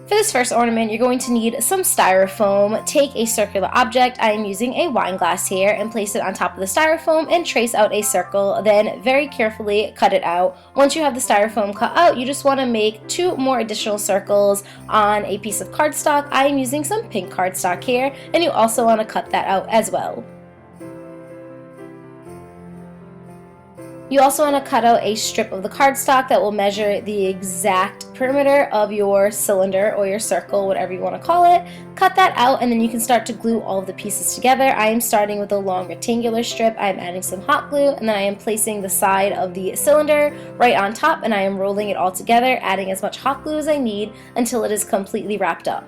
For this first ornament, you're going to need some styrofoam. Take a circular object, I am using a wine glass here, and place it on top of the styrofoam and trace out a circle, then very carefully cut it out. Once you have the styrofoam cut out, you just want to make 2 more additional circles on a piece of cardstock. I am using some pink cardstock here, and you also want to cut that out as well. You also want to cut out a strip of the cardstock that will measure the exact perimeter of your cylinder or your circle, whatever you want to call it. Cut that out and then you can start to glue all of the pieces together. I am starting with a long rectangular strip. I am adding some hot glue and then I am placing the side of the cylinder right on top and I am rolling it all together, adding as much hot glue as I need until it is completely wrapped up.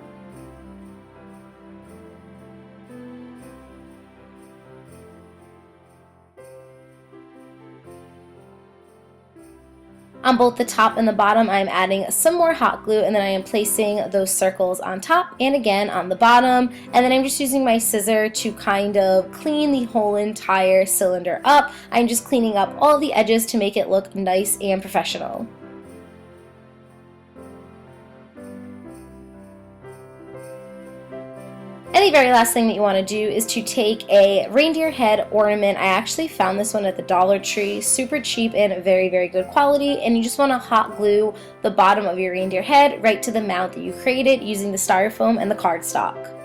On both the top and the bottom, I am adding some more hot glue and then I am placing those circles on top and again on the bottom, and then I'm just using my scissor to kind of clean the whole entire cylinder up. I'm just cleaning up all the edges to make it look nice and professional. And the very last thing that you want to do is to take a reindeer head ornament. I actually found this one at the Dollar Tree, super cheap and very, very good quality, and you just want to hot glue the bottom of your reindeer head right to the mount that you created using the styrofoam and the cardstock.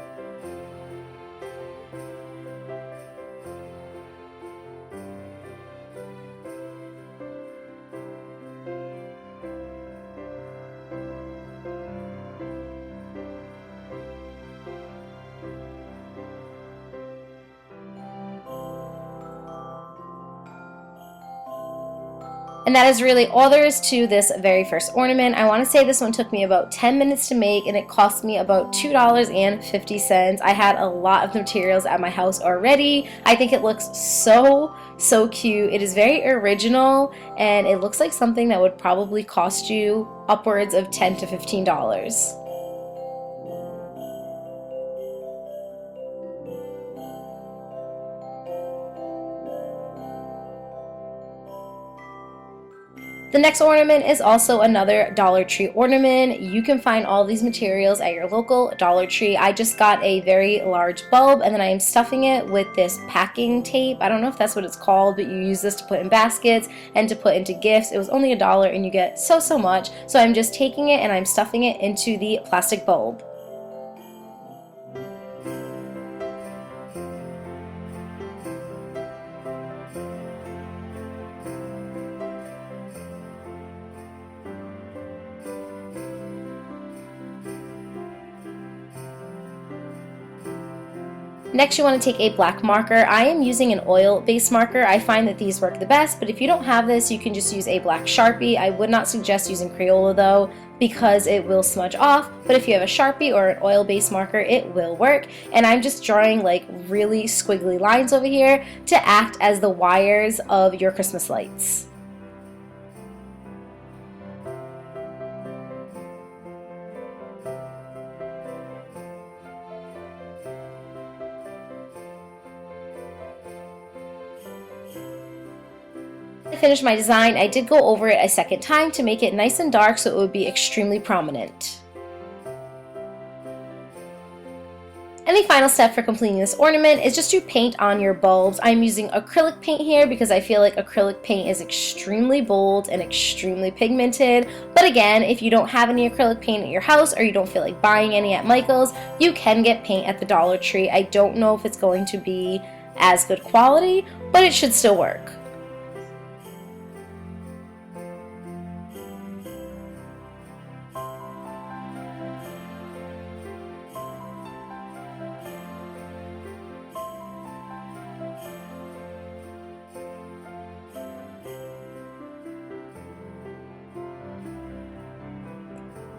And that is really all there is to this very first ornament. I want to say this one took me about 10 minutes to make and it cost me about $2.50. I had a lot of materials at my house already. I think it looks so cute. It is very original and it looks like something that would probably cost you upwards of $10 to $15. The next ornament is also another Dollar Tree ornament. You can find all these materials at your local Dollar Tree. I just got a very large bulb and then I am stuffing it with this packing tape. I don't know if that's what it's called, but you use this to put in baskets and to put into gifts. It was only $1 and you get so much. So I'm just taking it and I'm stuffing it into the plastic bulb. Next, you want to take a black marker. I am using an oil-based marker. I find that these work the best, but if you don't have this, you can just use a black Sharpie. I would not suggest using Crayola though, because it will smudge off, but if you have a Sharpie or an oil-based marker, it will work. And I'm just drawing like really squiggly lines over here to act as the wires of your Christmas lights. I finished my design. I did go over it a second time to make it nice and dark so it would be extremely prominent. And the final step for completing this ornament is just to paint on your bulbs. I'm using acrylic paint here because I feel like acrylic paint is extremely bold and extremely pigmented. But again, if you don't have any acrylic paint at your house or you don't feel like buying any at Michael's, you can get paint at the Dollar Tree. I don't know if it's going to be as good quality, but it should still work.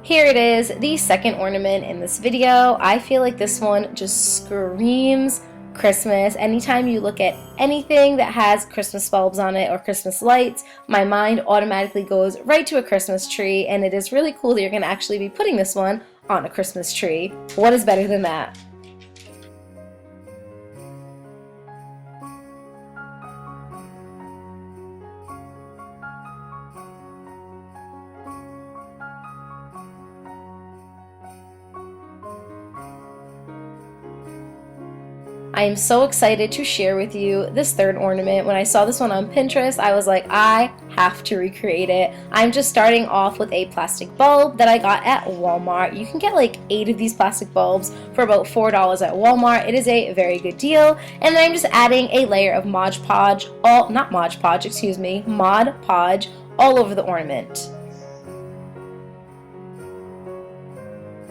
Here it is, the second ornament in this video. I feel like this one just screams Christmas. Anytime you look at anything that has Christmas bulbs on it or Christmas lights, my mind automatically goes right to a Christmas tree, and it is really cool that you're going to actually be putting this one on a Christmas tree. What is better than that? I am so excited to share with you this third ornament. When I saw this one on Pinterest, I was like, I have to recreate it. I'm just starting off with a plastic bulb that I got at Walmart. You can get like 8 of these plastic bulbs for about $4 at Walmart. It is a very good deal. And then I'm just adding a layer of Mod Podge all over the ornament.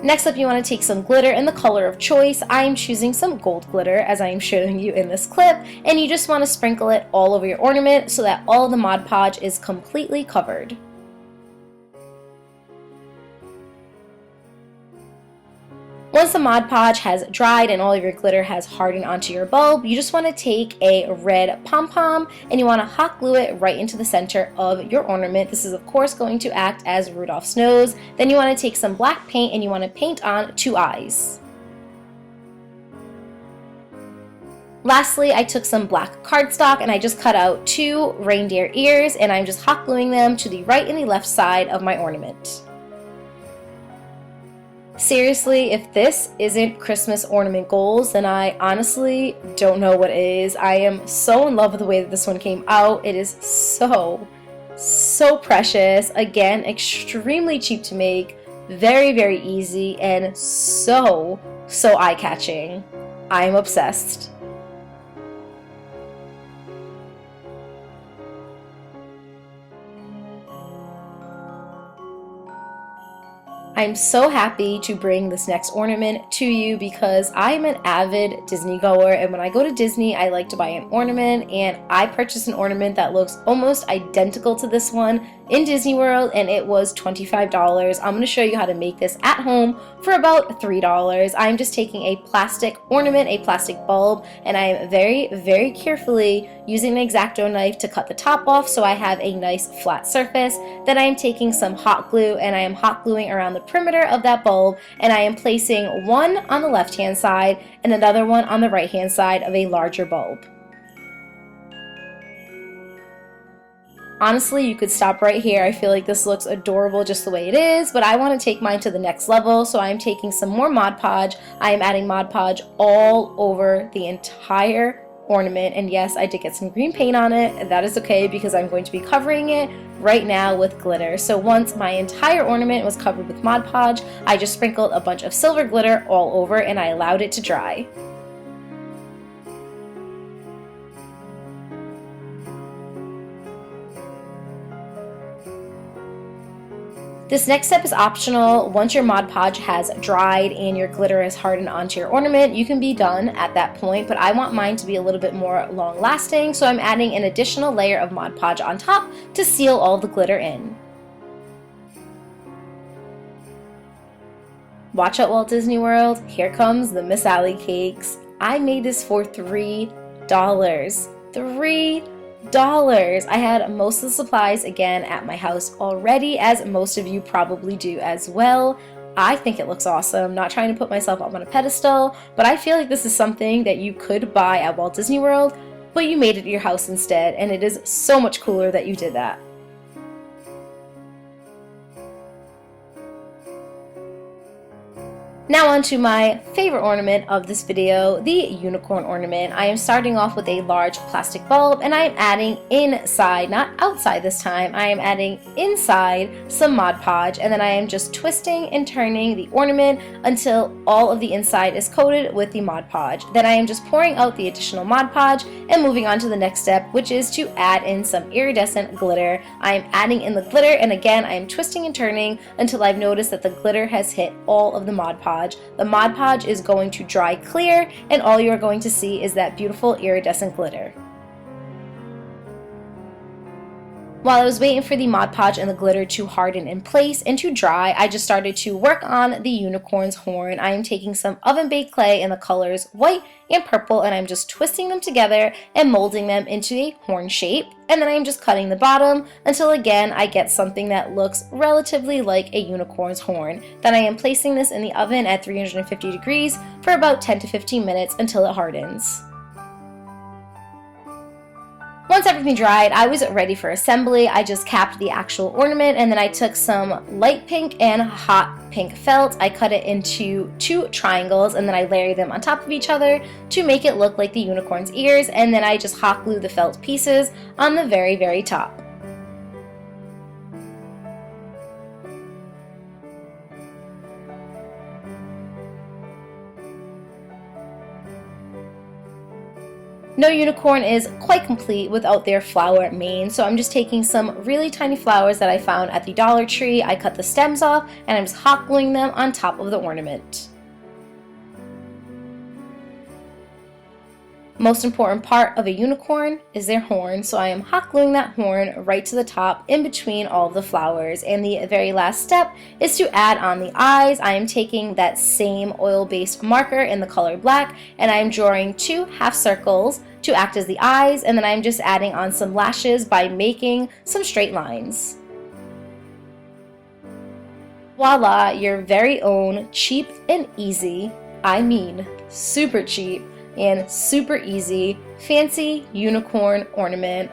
Next up, you want to take some glitter in the color of choice. I am choosing some gold glitter as I am showing you in this clip, and you just want to sprinkle it all over your ornament so that all of the Mod Podge is completely covered. Once the Mod Podge has dried and all of your glitter has hardened onto your bulb, you just want to take a red pom-pom and you want to hot glue it right into the center of your ornament. This is of course going to act as Rudolph's nose. Then you want to take some black paint and you want to paint on 2 eyes. Lastly, I took some black cardstock and I just cut out 2 reindeer ears and I'm just hot gluing them to the right and the left side of my ornament. Seriously, if this isn't Christmas ornament goals, then I honestly don't know what is. I am so in love with the way that this one came out. It is so precious. Again, extremely cheap to make, very easy, and so eye-catching. I am obsessed. I'm so happy to bring this next ornament to you because I'm an avid Disney goer, and when I go to Disney I like to buy an ornament, and I purchased an ornament that looks almost identical to this one in Disney World and it was $25. I'm going to show you how to make this at home for about $3. I'm just taking a plastic ornament, a plastic bulb, and I am very carefully using an X-Acto knife to cut the top off so I have a nice flat surface. Then I am taking some hot glue and I am hot gluing around the perimeter of that bulb, and I am placing one on the left hand side and another one on the right hand side of a larger bulb. Honestly, you could stop right here. I feel like this looks adorable just the way it is, but I want to take mine to the next level, so I'm taking some more Mod Podge. I am adding Mod Podge all over the entire ornament, and yes, I did get some green paint on it, and that is okay because I'm going to be covering it right now with glitter. So once my entire ornament was covered with Mod Podge, I just sprinkled a bunch of silver glitter all over and I allowed it to dry. This next step is optional. Once your Mod Podge has dried and your glitter has hardened onto your ornament, you can be done at that point, but I want mine to be a little bit more long lasting, so I'm adding an additional layer of Mod Podge on top to seal all the glitter in. Watch out, Walt Disney World, here comes the Miss Allie cakes. I made this for $3. $3. I had most of the supplies again at my house already, as most of you probably do as well. I think it looks awesome. Not trying to put myself up on a pedestal, but I feel like this is something that you could buy at Walt Disney World, but you made it at your house instead, and it is so much cooler that you did that. Now on to my favorite ornament of this video, the Unicorn Ornament. I am starting off with a large plastic bulb and I am adding inside, not outside this time, I am adding inside some Mod Podge, and then I am just twisting and turning the ornament until all of the inside is coated with the Mod Podge. Then I am just pouring out the additional Mod Podge and moving on to the next step, which is to add in some iridescent glitter. I am adding in the glitter, and again I am twisting and turning until I've noticed that the glitter has hit all of the Mod Podge. The Mod Podge is going to dry clear, and all you are going to see is that beautiful iridescent glitter. While I was waiting for the Mod Podge and the glitter to harden in place and to dry, I just started to work on the unicorn's horn. I am taking some oven baked clay in the colors white and purple, and I'm just twisting them together and molding them into a horn shape. And then I'm just cutting the bottom until again I get something that looks relatively like a unicorn's horn. Then I am placing this in the oven at 350 degrees for about 10 to 15 minutes until it hardens. Once everything dried, I was ready for assembly. I just capped the actual ornament, and then I took some light pink and hot pink felt. I cut it into 2 triangles, and then I layered them on top of each other to make it look like the unicorn's ears, and then I just hot glued the felt pieces on the very, very top. No unicorn is quite complete without their flower mane, so I'm just taking some really tiny flowers that I found at the Dollar Tree. I cut the stems off and I'm just hot gluing them on top of the ornament. Most important part of a unicorn is their horn, so I am hot gluing that horn right to the top in between all of the flowers. And the very last step is to add on the eyes. I am taking that same oil-based marker in the color black, and I am drawing 2 half circles to act as the eyes, and then I'm just adding on some lashes by making some straight lines. Voila, your very own cheap and easy, I mean super cheap and super easy, fancy unicorn ornament.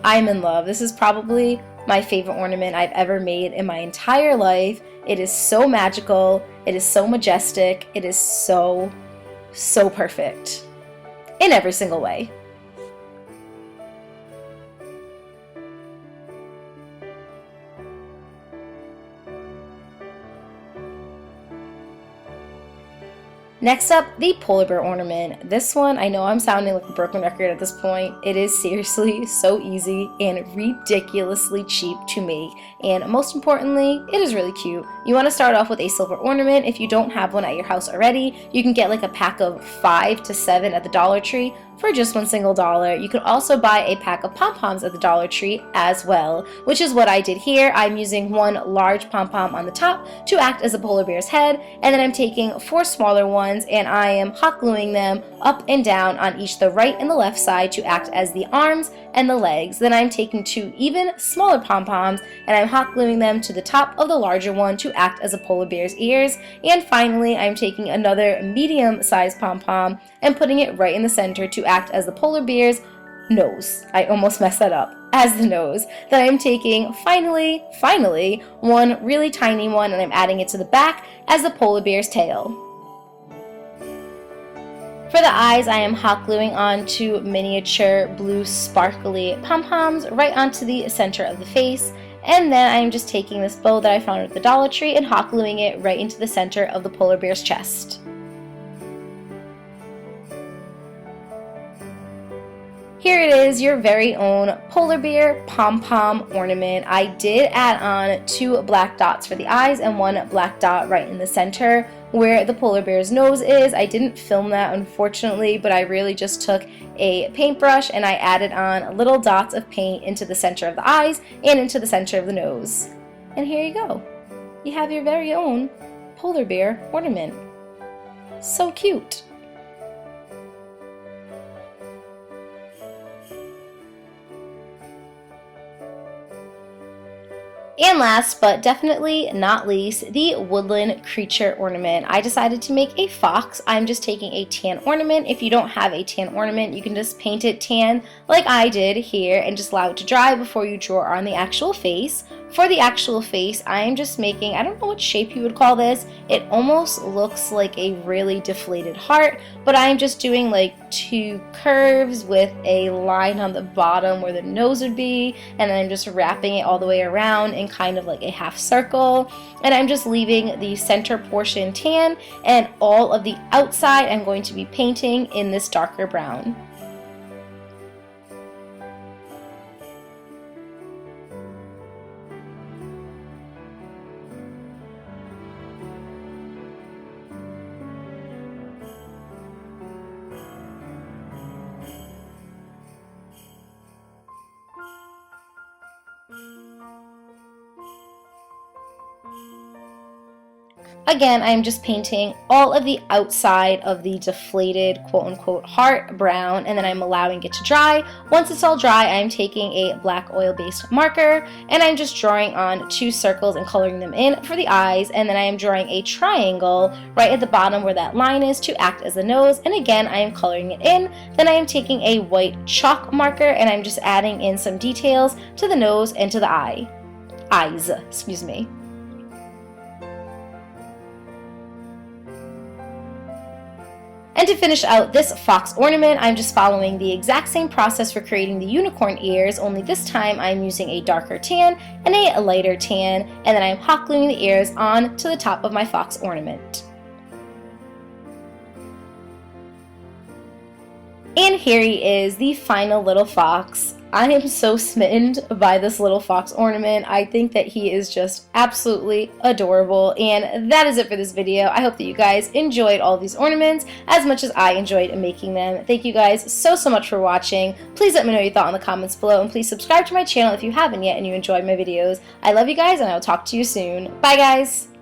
I'm in love. This is probably my favorite ornament I've ever made in my entire life. It is so magical, it is so majestic, it is so perfect in every single way. Next up, the polar bear ornament. This one, I know I'm sounding like a broken record at this point. It is seriously so easy and ridiculously cheap to make, and most importantly, it is really cute. You want to start off with a silver ornament. If you don't have one at your house already, you can get like a pack of 5 to 7 at the Dollar Tree for just $1 single. You can also buy a pack of pom-poms at the Dollar Tree as well, which is what I did here. I'm using 1 large pom-pom on the top to act as a polar bear's head, and then I'm taking 4 smaller ones and I am hot gluing them up and down on each the right and the left side to act as the arms and the legs. Then I'm taking 2 even smaller pom-poms and I'm hot gluing them to the top of the larger one to act as a polar bear's ears. And finally, I'm taking another medium-sized pom-pom and putting it right in the center to act as the polar bear's nose. I almost messed that up. As the nose. Then I'm taking, finally, 1 really tiny one and I'm adding it to the back as the polar bear's tail. For the eyes, I am hot gluing onto miniature blue sparkly pom-poms right onto the center of the face, and then I'm just taking this bow that I found at the Dollar Tree and hot gluing it right into the center of the polar bear's chest. Here it is, your very own polar bear pom-pom ornament. I did add on 2 black dots for the eyes and 1 black dot right in the center where the polar bear's nose is. I didn't film that, unfortunately, but I really just took a paintbrush and I added on little dots of paint into the center of the eyes and into the center of the nose. And here you go. You have your very own polar bear ornament. So cute. And last but definitely not least, the Woodland creature ornament. I decided to make a fox. I'm just taking a tan ornament. If you don't have a tan ornament, you can just paint it tan like I did here and just allow it to dry before you draw on the actual face. For the actual face, I am just making, I don't know what shape you would call this. It almost looks like a really deflated heart, but I'm just doing like 2 curves with a line on the bottom where the nose would be, and then I'm just wrapping it all the way around in kind of like a half circle, and I'm just leaving the center portion tan, and all of the outside I'm going to be painting in this darker brown. Again, I'm just painting all of the outside of the deflated quote-unquote heart brown, and then I'm allowing it to dry. Once it's all dry, I'm taking a black oil-based marker, and I'm just drawing on 2 circles and coloring them in for the eyes, and then I am drawing a triangle right at the bottom where that line is to act as the nose, and again, I am coloring it in. Then I am taking a white chalk marker, and I'm just adding in some details to the nose and to the eyes, excuse me. And to finish out this fox ornament, I'm just following the exact same process for creating the unicorn ears, only this time I'm using a darker tan and a lighter tan, and then I'm hot gluing the ears on to the top of my fox ornament. And here he is, the final little fox. I am so smitten by this little fox ornament. I think that he is just absolutely adorable. And that is it for this video. I hope that you guys enjoyed all these ornaments as much as I enjoyed making them. Thank you guys so much for watching. Please let me know your thought in the comments below, and please subscribe to my channel if you haven't yet and you enjoyed my videos. I love you guys, and I will talk to you soon. Bye guys!